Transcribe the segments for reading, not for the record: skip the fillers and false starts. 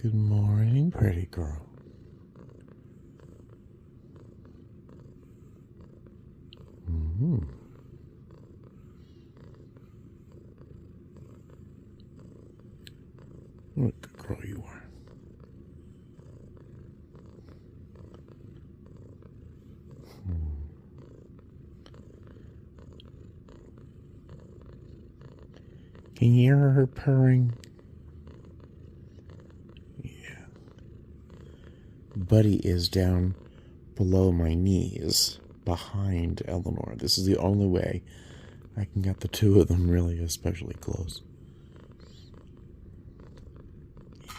Good morning, pretty girl. What a good girl you are. Can you hear her purring? Yeah. Buddy is down below my knees, behind Eleanor. This is the only way I can get the two of them really especially close. Yeah.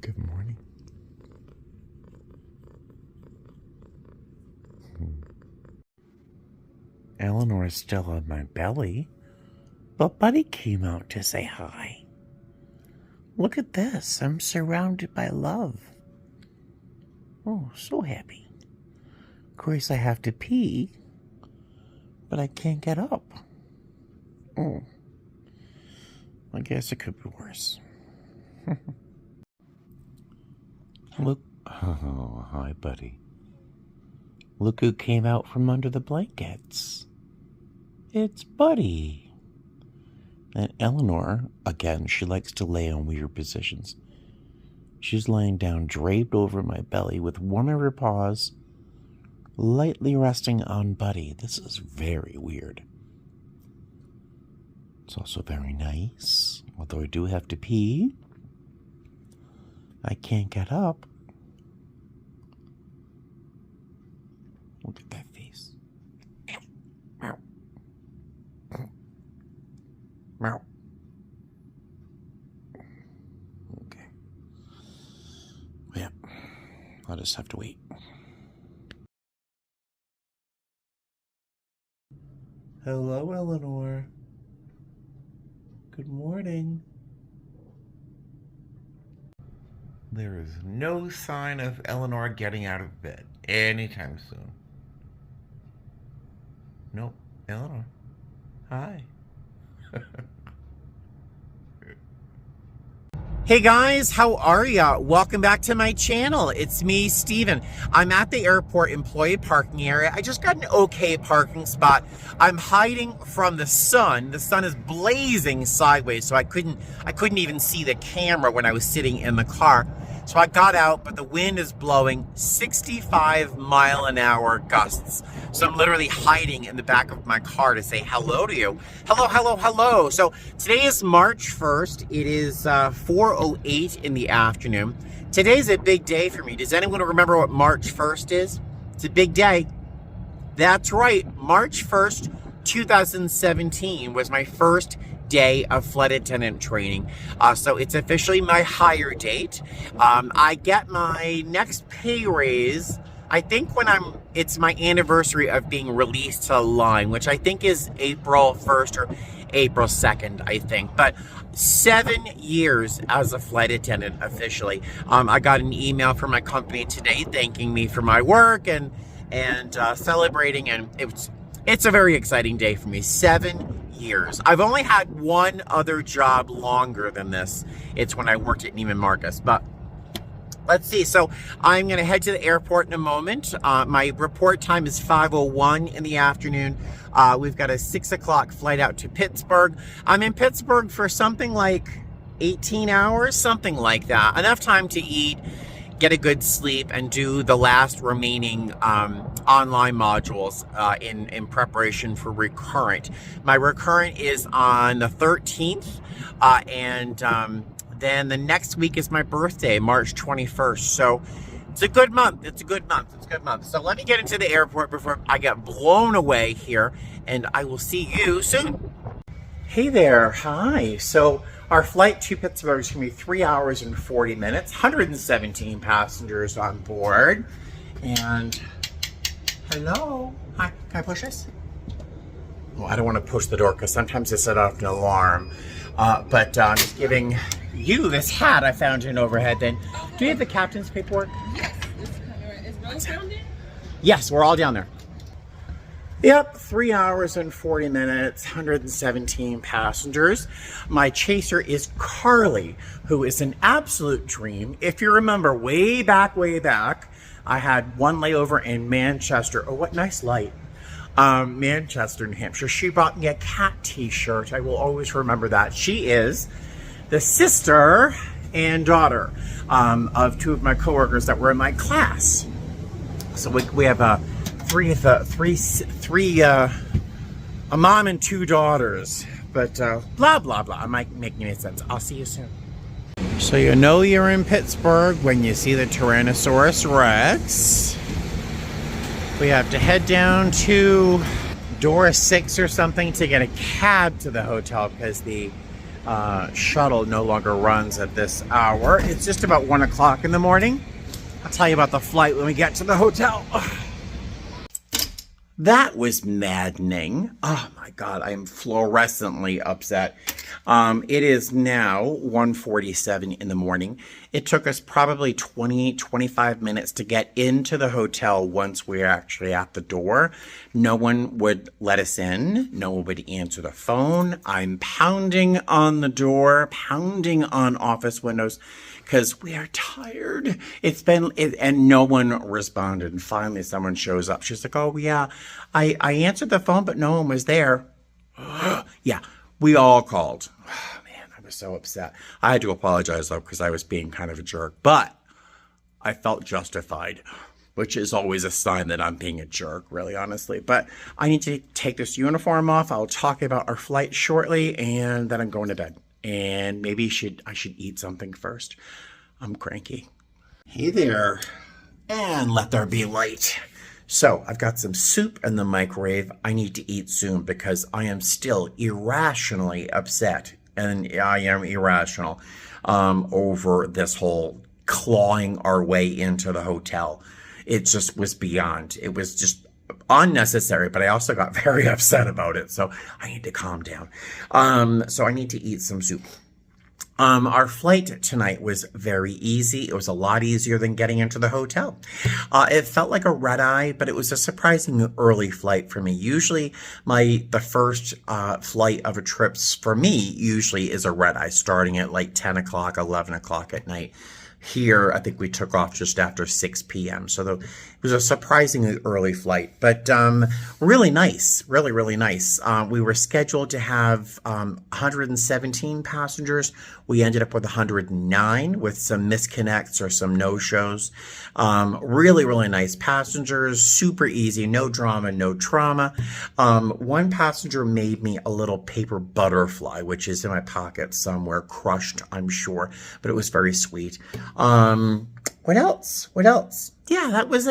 Good morning. Eleanor is still on my belly. But Buddy came out to say hi. Look at this. I'm surrounded by love. Oh, so happy. Of course, I have to pee, but I can't get up. Oh, I guess it could be worse. Look. Oh, hi, Buddy. Look who came out from under the blankets. It's Buddy. And Eleanor, again, she likes to lay on weird positions. She's laying down draped over my belly with one of her paws lightly resting on Buddy. This is very weird. It's also very nice. Although I do have to pee, I can't get up. Look at that face. Meow. Meow. Okay. Yeah. I'll just have to wait. Hello, Eleanor. Good morning. There is no sign of Eleanor getting out of bed anytime soon. Nope. Eleanor. Hi. Hey guys, how are ya? Welcome back to my channel. It's me, Steven. I'm at the airport employee parking area. I just got an okay parking spot. I'm hiding from the sun. The sun is blazing sideways, so I couldn't even see the camera when I was sitting in the car. So I got out, but the wind is blowing 65-mile-an-hour gusts. So I'm literally hiding in the back of my car to say hello to you. Hello, hello, hello. So today is March 1st. It is 4:08 in the afternoon. Today's a big day for me. Does anyone remember what March 1st is? It's a big day. That's right. March 1st, 2017 was my first day of flight attendant training. So it's officially my hire date. I get my next pay raise, I think it's my anniversary of being released to the line, which I think is April 1st or April 2nd, I think. But 7 years as a flight attendant officially. I got an email from my company today thanking me for my work and celebrating, and it's a very exciting day for me. 7 years. I've only had one other job longer than this. It's when I worked at Neiman Marcus. But let's see. So I'm going to head to the airport in a moment. My report time is 5:01 in the afternoon. We've got a 6 o'clock flight out to Pittsburgh. I'm in Pittsburgh for something like 18 hours, something like that. Enough time to eat, get a good sleep, and do the last remaining online modules in preparation for recurrent. My recurrent is on the 13th, and then the next week is my birthday, March 21st. So it's a good month. It's a good month. It's a good month. So let me get into the airport before I get blown away here, and I will see you soon. Hey there. Hi. So our flight to Pittsburgh is going to be 3 hours and 40 minutes, 117 passengers on board. And hello. Hi. Can I push this? Oh, I don't want to push the door because sometimes it set off an alarm. But I'm just giving you this hat I found in overhead. Then, do you have the captain's paperwork? Yes. Is Rose down there? Yes, we're all down there. Yep, 3 hours and 40 minutes, 117 passengers. My chaser is Carly, who is an absolute dream. If you remember way back, I had one layover in Manchester. Oh, what nice light. Manchester, New Hampshire. She brought me a cat t-shirt. I will always remember that. She is the sister and daughter of two of my coworkers that were in my class. So we have a mom and two daughters, but blah blah blah. Am I making any sense? I'll see you soon. So you know you're in Pittsburgh when you see the Tyrannosaurus Rex. We have to head down to door 6 or something to get a cab to the hotel because the shuttle no longer runs at this hour. It's just about 1 o'clock in the morning. I'll tell you about the flight when we get to the hotel. That was maddening. Oh my God, I am fluorescently upset. It is now 1:47 in the morning. It took us probably 25 minutes to get into the hotel once we were actually at the door. No one would let us in. No one would answer the phone. I'm pounding on the door, pounding on office windows because we are tired. And no one responded. And finally someone shows up. She's like, oh yeah, I answered the phone, but no one was there. Yeah, we all called. Oh, man, I was so upset. I had to apologize though, because I was being kind of a jerk, but I felt justified, which is always a sign that I'm being a jerk, really, honestly. But I need to take this uniform off. I'll talk about our flight shortly, and then I'm going to bed. And maybe I should eat something first. I'm cranky. Hey there, and let there be light. So I've got some soup in the microwave. I need to eat soon because I am still irrationally upset, and I am irrational over this whole clawing our way into the hotel. It just was beyond. It was just unnecessary, but I also got very upset about it. So I need to calm down. So I need to eat some soup. Our flight tonight was very easy. It was a lot easier than getting into the hotel. It felt like a red eye, but it was a surprisingly early flight for me. Usually the first flight of a trip for me usually is a red eye starting at like 10 o'clock, 11 o'clock at night. Here, I think we took off just after 6 p.m. So it was a surprisingly early flight, but really nice, really, really nice. We were scheduled to have 117 passengers. We ended up with 109 with some misconnects or some no-shows. Really, really nice passengers, super easy, no drama, no trauma. One passenger made me a little paper butterfly, which is in my pocket somewhere, crushed, I'm sure, but it was very sweet. What else? Yeah, that was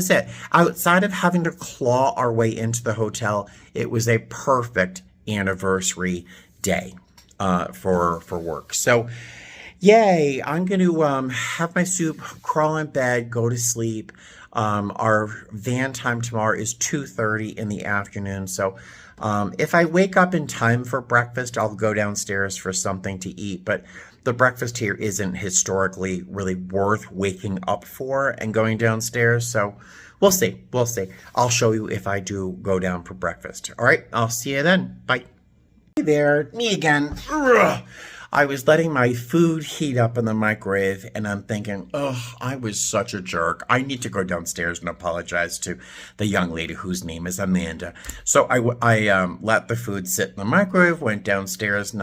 it. Outside of having to claw our way into the hotel, it was a perfect anniversary day for work. So yay, I'm going to have my soup, crawl in bed, go to sleep. Our van time tomorrow is 2:30 in the afternoon. So if I wake up in time for breakfast, I'll go downstairs for something to eat. But the breakfast here isn't historically really worth waking up for and going downstairs. So we'll see. I'll show you if I do go down for breakfast. All right, I'll see you then. Bye. Hey there, me again. Ugh. I was letting my food heat up in the microwave, and I'm thinking, oh, I was such a jerk. I need to go downstairs and apologize to the young lady whose name is Amanda. So I let the food sit in the microwave, went downstairs, and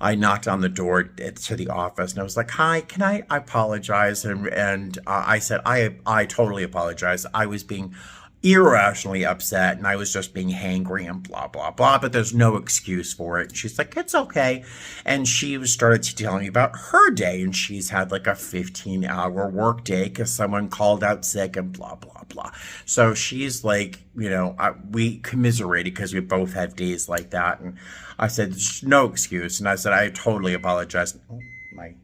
I knocked on the door to the office, and I was like, hi, can I apologize? And I said, I totally apologize. I was being irrationally upset and I was just being hangry and blah, blah, blah, but there's no excuse for it. She's like, it's okay. And she started to tell me about her day, and she's had like a 15-hour work day because someone called out sick and blah, blah, blah. So she's like, we commiserated because we both have days like that. And I said, no excuse. And I said, I totally apologize. Oh, my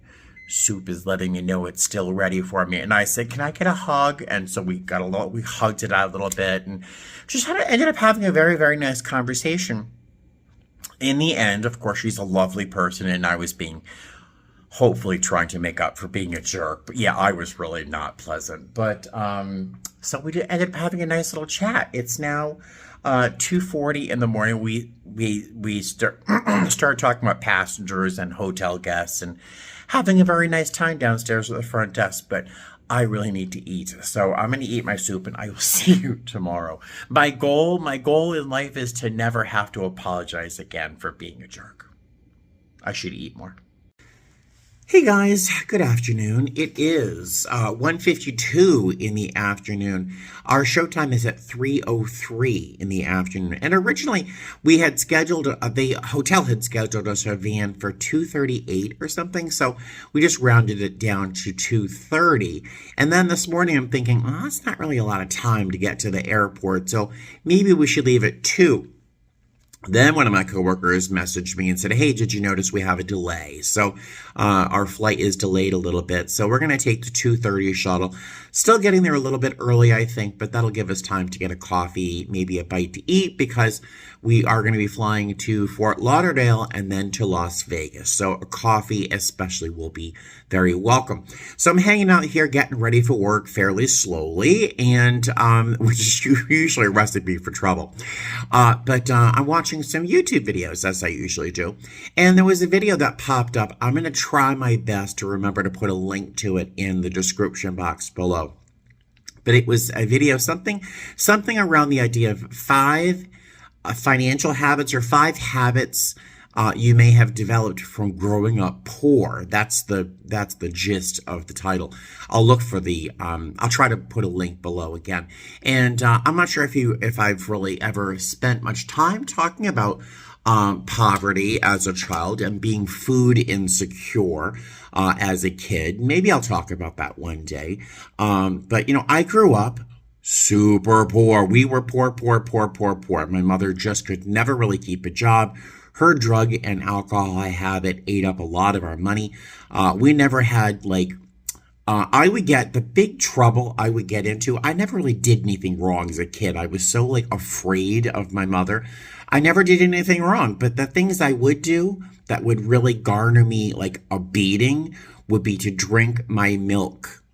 soup is letting me know it's still ready for me. And I said, can I get a hug? And so we hugged it out a little bit and just ended up having a very, very nice conversation. In the end, of course, she's a lovely person and I was being hopefully trying to make up for being a jerk. But yeah, I was really not pleasant. But so we ended up having a nice little chat. It's now 2:40 in the morning. We started talking about passengers and hotel guests and having a very nice time downstairs at the front desk. But I really need to eat, so I'm going to eat my soup, and I will see you tomorrow. My goal in life is to never have to apologize again for being a jerk. I should eat more. Hey guys, good afternoon. It is 1:52 in the afternoon. Our showtime is at 3:03 in the afternoon. And originally we had scheduled, the hotel had scheduled us a van for 2:38 or something. So we just rounded it down to 2:30. And then this morning I'm thinking, well, that's not really a lot of time to get to the airport. So maybe we should leave at 2. Then one of my coworkers messaged me and said, hey, did you notice we have a delay? So our flight is delayed a little bit. So we're going to take the 2:30 shuttle. Still getting there a little bit early, I think, but that'll give us time to get a coffee, maybe a bite to eat, because we are going to be flying to Fort Lauderdale and then to Las Vegas. So a coffee especially will be very welcome. So I'm hanging out here getting ready for work fairly slowly, and which is usually a recipe for trouble. But I'm watching some YouTube videos, as I usually do. And there was a video that popped up. I'm going to try my best to remember to put a link to it in the description box below. But it was a video, something around the idea of 5 financial habits, or 5 habits you may have developed from growing up poor. That's the gist of the title. I'll look for I'll try to put a link below again. And I'm not sure if I've really ever spent much time talking about poverty as a child and being food insecure as a kid. Maybe I'll talk about that one day. But I grew up super poor. We were poor. My mother just could never really keep a job. Her drug and alcohol habit ate up a lot of our money. We never had I would get the big trouble I would get into. I never really did anything wrong as a kid. I was so afraid of my mother. I never did anything wrong, but the things I would do that would really garner me a beating would be to drink my milk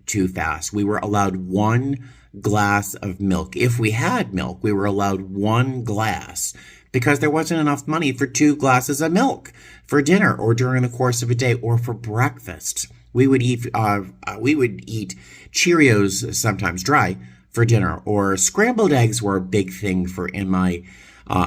too fast. We were allowed 1 glass of milk. If we had milk, we were allowed 1 glass because there wasn't enough money for 2 glasses of milk for dinner or during the course of a day or for breakfast. We would eat Cheerios, sometimes dry, for dinner, or scrambled eggs were a big thing in my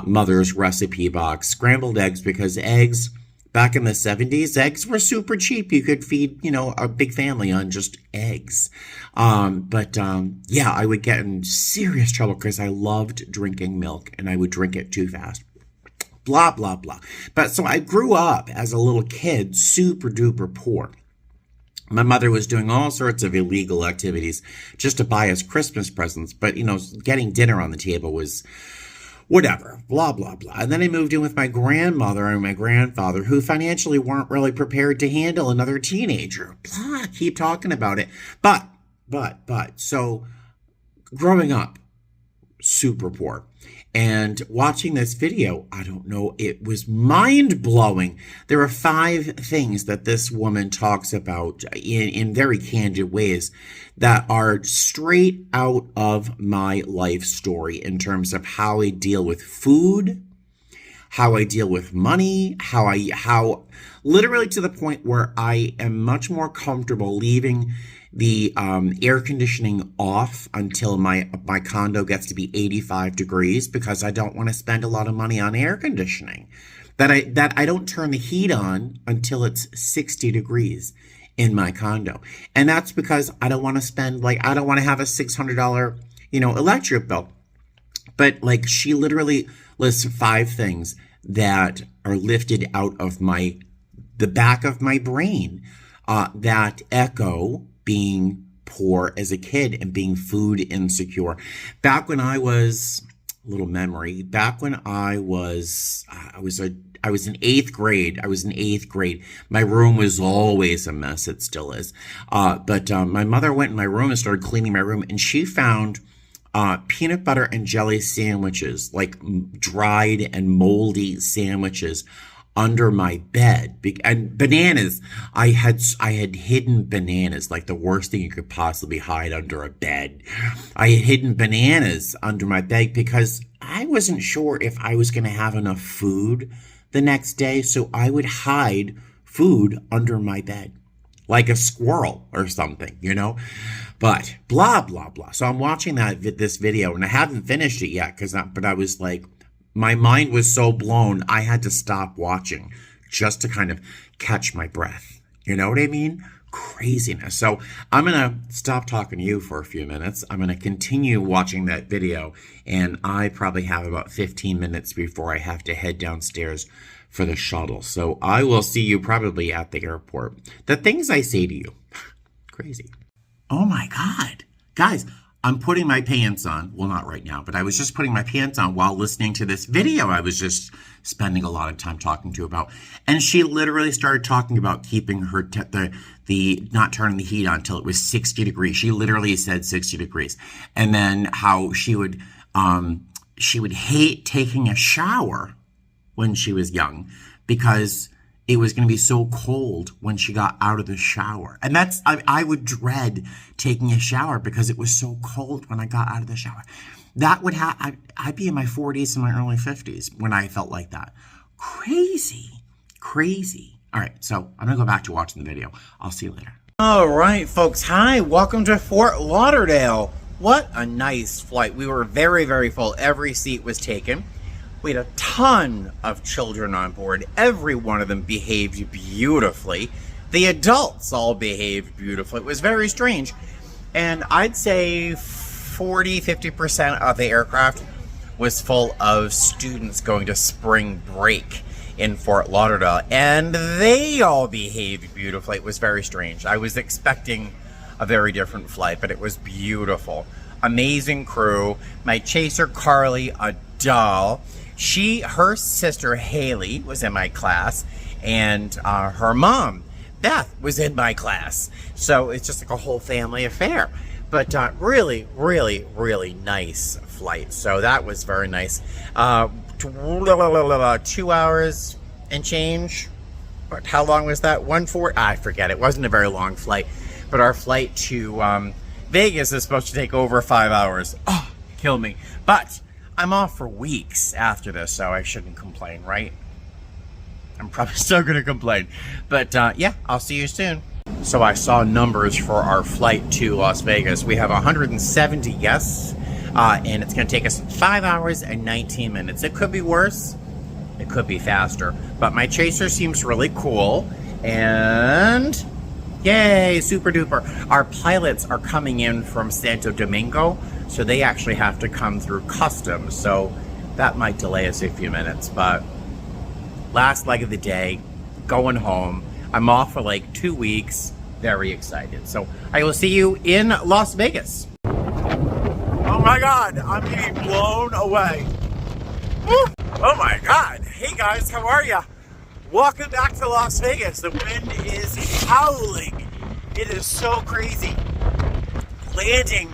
mother's recipe box. Scrambled eggs, because eggs back in the 70s, eggs were super cheap. You could feed, a big family on just eggs. Yeah, I would get in serious trouble because I loved drinking milk and I would drink it too fast. Blah, blah, blah. But so I grew up as a little kid, super duper poor. My mother was doing all sorts of illegal activities just to buy us Christmas presents. But, getting dinner on the table was whatever, blah, blah, blah. And then I moved in with my grandmother and my grandfather, who financially weren't really prepared to handle another teenager. Blah, keep talking about it. But, so growing up, super poor. And watching this video, I don't know, it was mind-blowing. There are 5 things that this woman talks about in very candid ways that are straight out of my life story in terms of how I deal with food, how I deal with money, how literally to the point where I am much more comfortable leaving the air conditioning off until my condo gets to be 85 degrees because I don't want to spend a lot of money on air conditioning. That I don't turn the heat on until it's 60 degrees in my condo. And that's because I don't want to spend I don't want to have a $600, electric bill. But she literally lists 5 things that are lifted out of the back of my brain that echo being poor as a kid and being food insecure. Back when I was, little memory, back when I was in 8th grade. I was in 8th grade. My room was always a mess. It still is. But my mother went in my room and started cleaning my room, and she found peanut butter and jelly sandwiches, dried and moldy sandwiches, under my bed. And bananas, I had hidden bananas, like the worst thing you could possibly hide under a bed. I had hidden bananas under my bed because I wasn't sure if I was going to have enough food the next day, so I would hide food under my bed like a squirrel or something, you know. But blah blah blah. So I'm watching this video, and I haven't finished it yet but I was like, my mind was so blown, I had to stop watching just to kind of catch my breath. You know what I mean? Craziness. So I'm going to stop talking to you for a few minutes. I'm going to continue watching that video, and I probably have about 15 minutes before I have to head downstairs for the shuttle. So I will see you probably at the airport. The things I say to you. Crazy. Oh my God. Guys, I'm putting my pants on. Well, not right now, but I was just putting my pants on while listening to this video I was just spending a lot of time talking to you about. And she literally started talking about keeping her, the not turning the heat on until it was 60 degrees. She literally said 60 degrees. And then how she would hate taking a shower when she was young because it was going to be so cold when she got out of the shower. And I would dread taking a shower because it was so cold when I got out of the shower. That would I'd be in my 40s and my early 50s when I felt like that. Crazy. All right, so I'm going to go back to watching the video. I'll see you later. All right, folks. Hi, welcome to Fort Lauderdale. What a nice flight. We were very, very full. Every seat was taken. We had a ton of children on board. Every one of them behaved beautifully. The adults all behaved beautifully. It was very strange. And I'd say 40-50% of the aircraft was full of students going to spring break in Fort Lauderdale. And they all behaved beautifully. It was very strange. I was expecting a very different flight, but it was beautiful. Amazing crew. My chaser, Carly, a doll. Her sister Haley was in my class, and her mom Beth was in my class. So it's just like a whole family affair. But really, really, really nice flight. So that was very nice. 2 hours and change. But how long was that? 140? I forget. It wasn't a very long flight. But our flight to Vegas is supposed to take over 5 hours. Oh, kill me. But I'm off for weeks after this, so I shouldn't complain, right? I'm probably still going to complain. But yeah, I'll see you soon. So I saw numbers for our flight to Las Vegas. We have 170 guests, and it's going to take us 5 hours and 19 minutes. It could be worse. It could be faster. But my chaser seems really cool. And yay, super duper. Our pilots are coming in from Santo Domingo, so they actually have to come through customs, so that might delay us a few minutes. But last leg of the day, going home. I'm off for like 2 weeks. Very excited. So I will see you in Las Vegas. Oh my God, I'm being blown away. Woo. Oh my God. Hey guys, how are ya? Welcome back to Las Vegas. The wind is howling. It is so crazy. Landing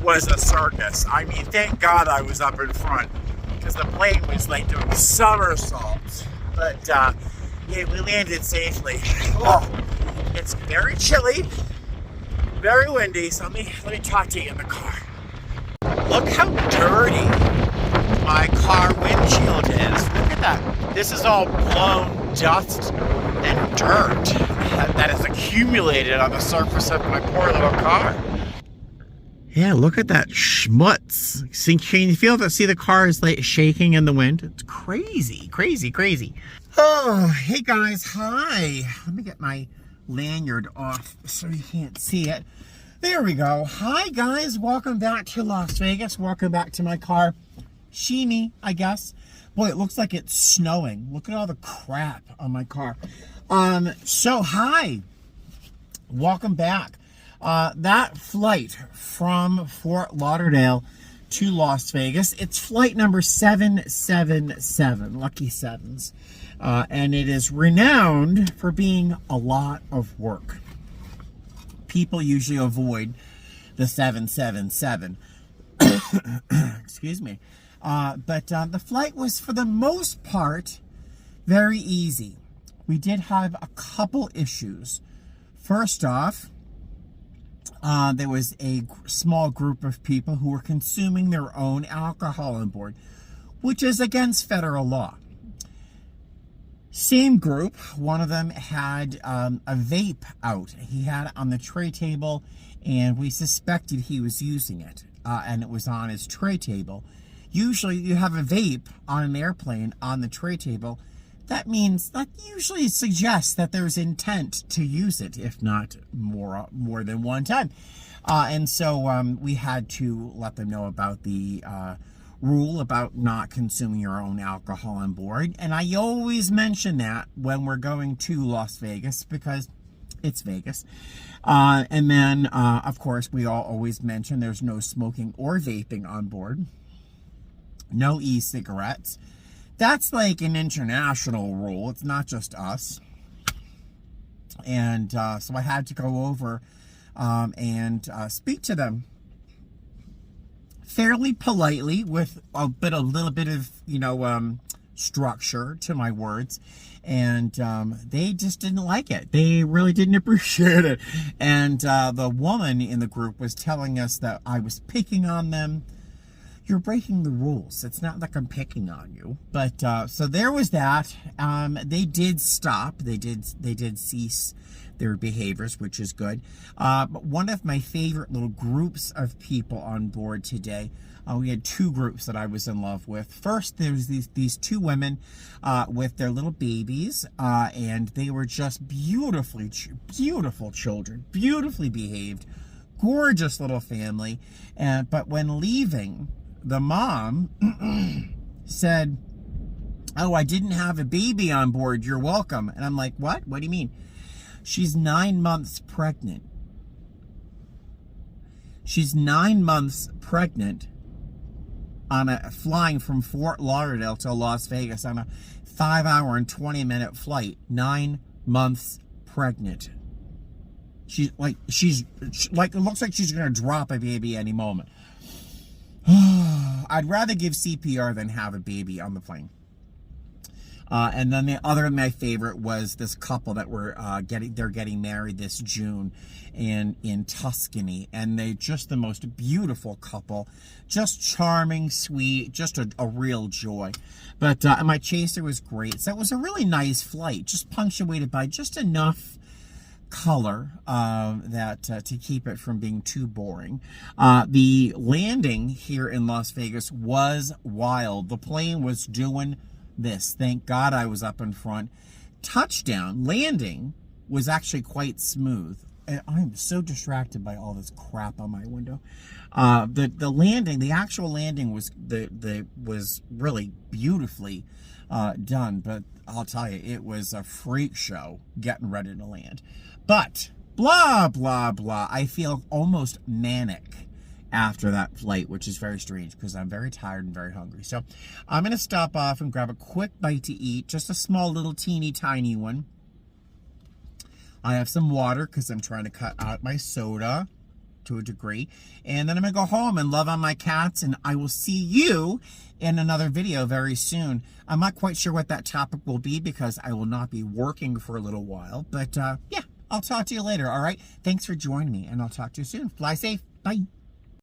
was a circus. I mean, thank God I was up in front because the plane was like doing somersaults. But yeah, we landed safely. Oh, it's very chilly, very windy. So let me talk to you in the car. Look how dirty my car windshield is. Look at that. This is all blown dust and dirt that has accumulated on the surface of my poor little car. Yeah, look at that schmutz. See, can you see the car is like shaking in the wind? It's crazy, crazy, crazy. Oh, hey guys, hi. Let me get my lanyard off so you can't see it. There we go. Hi guys, welcome back to Las Vegas. Welcome back to my car. Sheeny, I guess. Boy, it looks like it's snowing. Look at all the crap on my car. So hi. Welcome back. That flight from Fort Lauderdale to Las Vegas, it's flight number 777, lucky sevens. And it is renowned for being a lot of work. People usually avoid the 777. Excuse me. But the flight was, for the most part, Very easy. We did have a couple issues. First off, there was a small group of people who were consuming their own alcohol on board, which is against federal law. Same group, one of them had a vape out. He had it on the tray table, and we suspected he was using it, and it was on his tray table. Usually you have a vape on an airplane on the tray table. That usually suggests that there's intent to use it, if not more than one time. And so we had to let them know about the rule about not consuming your own alcohol on board. And I always mention that when we're going to Las Vegas, because it's Vegas. And then, of course, we always mention there's no smoking or vaping on board. No e-cigarettes. That's like an international rule. It's not just us. And so I had to go over and speak to them fairly politely with a little bit of, structure to my words. And they just didn't like it. They really didn't appreciate it. And the woman in the group was telling us that I was picking on them. You're breaking the rules. It's not like I'm picking on you. But so there was that. They did stop. They did cease their behaviors, which is good. But one of my favorite little groups of people on board today, we had two groups that I was in love with. First, there was these two women with their little babies, and they were just beautiful children, beautifully behaved, gorgeous little family. But when leaving, the mom said, "Oh, I didn't have a baby on board. You're welcome." And I'm like, "What? What do you mean?" She's 9 months pregnant. She's 9 months pregnant flying from Fort Lauderdale to Las Vegas on a 5-hour and 20-minute flight. 9 months pregnant. It looks like she's going to drop a baby any moment. I'd rather give CPR than have a baby on the plane. And then my favorite was this couple that were getting married this June in Tuscany, and they just the most beautiful couple, just charming, sweet, just a real joy. But my chaser was great, so it was a really nice flight, just punctuated by just enough color to keep it from being too boring. The landing here in Las Vegas was wild. The plane was doing this. Thank God I was up in front. Landing was actually quite smooth. And I'm so distracted by all this crap on my window. The actual landing was really beautifully done, but I'll tell you, it was a freak show getting ready to land. But blah blah blah, I feel almost manic after that flight, which is very strange because I'm very tired and very hungry. So I'm going to stop off and grab a quick bite to eat, just a small little teeny tiny one. I have some water because I'm trying to cut out my soda to a degree. And then I'm going to go home and love on my cats, and I will see you in another video very soon. I'm not quite sure what that topic will be because I will not be working for a little while. But yeah, I'll talk to you later, all right? Thanks for joining me, and I'll talk to you soon. Fly safe. Bye.